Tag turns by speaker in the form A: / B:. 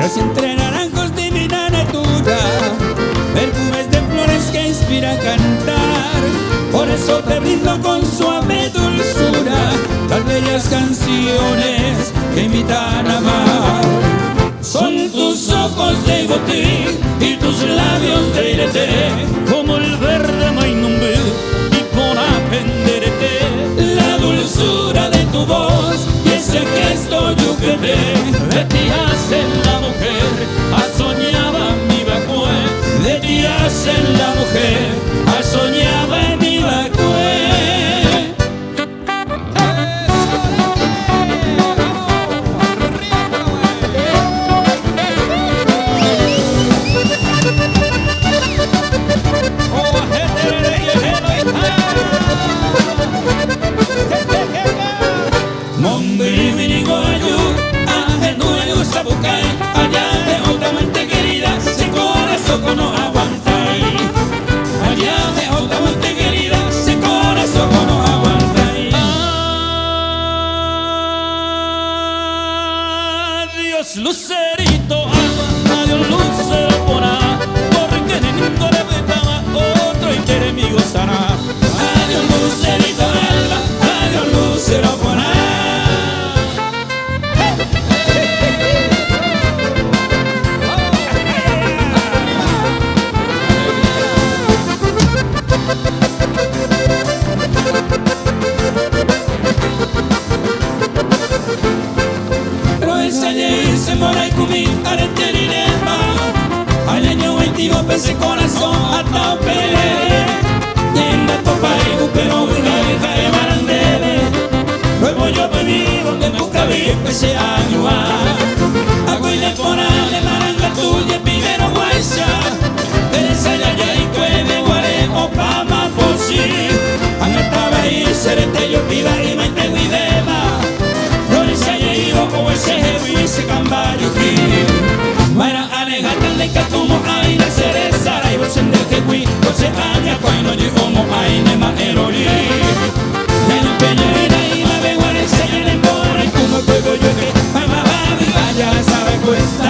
A: casi entre naranjos divina natura, perfumes de flores que inspira a cantar. Por eso te brindo con suave dulzura las bellas canciones que invitan a amar. Son tus ojos de gotí y tus labios de irete, como el verde mainumbé y por aprenderete. La dulzura de tu voz y ese gesto yuquete, de ti hacen la mujer, soñaba mi bacue. De ti hacen la mujer, soñaba mi bacue. Lucerito, adiós lucero pona, porque ninguno le vetaba otro y quiere mi gozará. Adiós lucerito alba, adiós lucero pona. Se mora y cumí, arenterirema. Al año 22 pensé corazón a tope. Tienda topa y pero una vieja de marandele. Luego yo bebí donde nunca vi ese año. Agua y le ponale maranga tuya, primero guaysa. Teresa ya y cueve guare o pama por sí. Angataba y serete yo piba y me entrego y dema. O ese heavy ese camballo aquí Mara alegata de catumo ay la cereza y vos en de hewi vos aña cuando yo como ay ne ma erori Neno peñera y ma vengo a enseñar en bora y como puedo yo que ay ma va vaya sabe cuesta